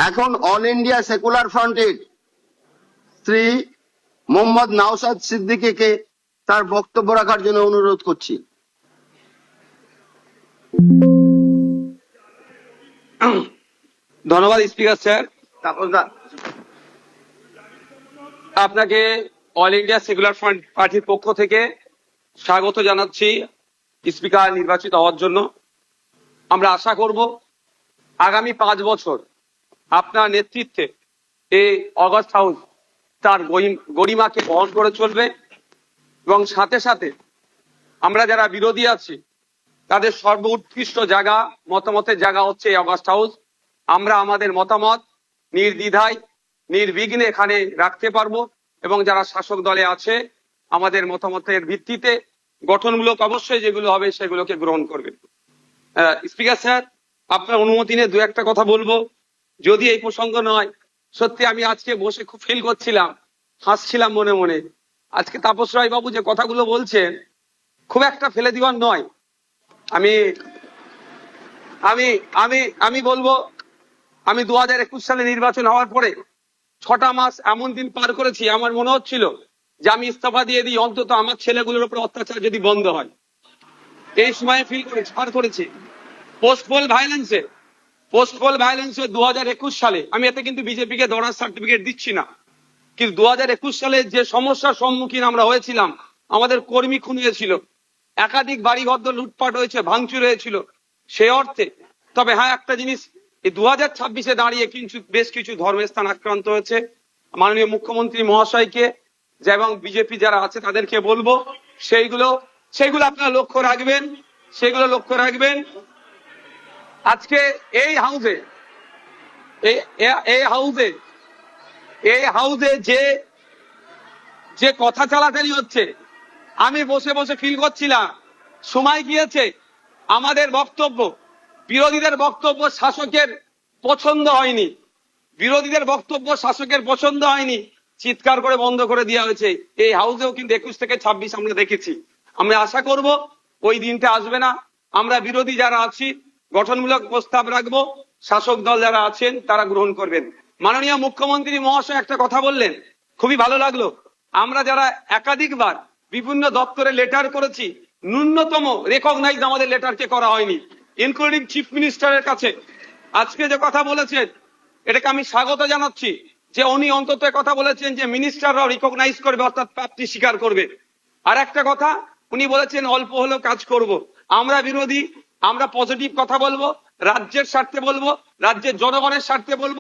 এখন all India secular ফ্রন্টের শ্রী মোহাম্মদ নওশাদ সিদ্দিকীকে তার বক্তব্য রাখার জন্য অনুরোধ করছি। ধন্যবাদ স্পিকার স্যার। তাপসদা, আপনাকে অল ইন্ডিয়া সেকুলার ফ্রন্ট পার্টির পক্ষ থেকে স্বাগত জানাচ্ছি স্পিকার নির্বাচিত হওয়ার জন্য। আমরা আশা করব আগামী 5 বছর আপনার নেতৃত্বে এই অগাস্ট হাউস তার গরিমাকে বহন করে চলবে এবং সাথে সাথে আমরা যারা বিরোধী আছি তাদের সর্বোৎকৃষ্ট জায়গা, মতামতের জায়গা হচ্ছে এই অগাস্ট হাউস। আমরা আমাদের মতামত নির্দ্বিধায় নির্বিঘ্নে এখানে রাখতে পারবো এবং যারা শাসক দলে আছে আমাদের মতামতের ভিত্তিতে গঠনমূলক অবশ্যই যেগুলো হবে সেগুলোকে গ্রহণ করবে। স্পিকার স্যার, আপনার অনুমতি নিয়ে 2-1টা কথা বলবো, যদি এই প্রসঙ্গ নয়। সত্যি আমি আজকে বসে খুব ফিল করছিলাম, হাসছিলাম মনে মনে। আজকে তাপস রায় বাবু যে কথাগুলো বলছেন খুব একটা ফেলে দিবার নয়। আমি আমি আমি আমি বলবো, আমি 2021 সালে নির্বাচন হওয়ার পরে 6টা মাস এমন দিন পার করেছি, আমার মনে হচ্ছিল যে আমি ইস্তফা দিয়ে দিই, অন্তত আমার ছেলেগুলোর উপর অত্যাচার যদি বন্ধ হয়। এই সময় ফিল করেছি, পার করেছি। পোস্ট পোল ভায়োলেন্সে 2021 সালে, আমি এতে কিন্তু বিজেপিকে দৌড়ার সার্টিফিকেট দিচ্ছি না, কিন্তু 2021 সালে যে সমস্যার সম্মুখীন আমরা হয়েছিলাম, আমাদের কর্মী খুন হয়েছিল, একাধিক বাড়িঘর লুটপাট হয়েছে, ভাঙচুর হয়েছিল, সেই অর্থে। তবে হ্যাঁ, একটা জিনিস, এই 2026-এ দাঁড়িয়ে কিন্তু বেশ কিছু ধর্মের স্থান আক্রান্ত হয়েছে। মাননীয় মুখ্যমন্ত্রী মহাশয়কে এবং বিজেপি যারা আছে তাদেরকে বলবো সেইগুলো আপনারা লক্ষ্য রাখবেন। আজকে এই হাউসে যে কথা চালাচালি হচ্ছে, আমি বসে বসে ফিল করছিলাম সময় গিয়েছে আমাদের বক্তব্য, বিরোধীদের বক্তব্য শাসকের পছন্দ হয়নি, চিৎকার করে বন্ধ করে দেওয়া হয়েছে। এই হাউসেও কিন্তু 21 থেকে 26 আমরা দেখেছি। আমরা আশা করব ওই দিনটা আসবে না। আমরা বিরোধী যারা আছি গঠনমূলক প্রস্তাব রাখবো, শাসক দল যারা আছেন তারা গ্রহণ করবেন। মাননীয় মুখ্যমন্ত্রী মহাশয় একটা কথা বললেন, খুবই ভালো লাগলো। আমরা যারা একাধিকবার বিভিন্ন দপ্তরে লেটার করেছি, ন্যূনতম রেকগনাইজ আমাদের লেটারকে করা হয়নি, ইনক্লুডিং চিফ মিনিস্টারের কাছে। আজকে যে কথা বলেছেন এটাকে আমি স্বাগত জানাচ্ছি, যে উনি অন্তত কথা বলেছেন যে মিনিস্টাররাও রিকগনাইজ করবে, অর্থাৎ প্রাপ্তি স্বীকার করবে। আর একটা কথা উনি বলেছেন অল্প হলেও কাজ করব। আমরা বিরোধী, আমরা পজিটিভ কথা বলবো, রাজ্যের স্বার্থে বলবো, রাজ্যের জনগণের স্বার্থে বলবো।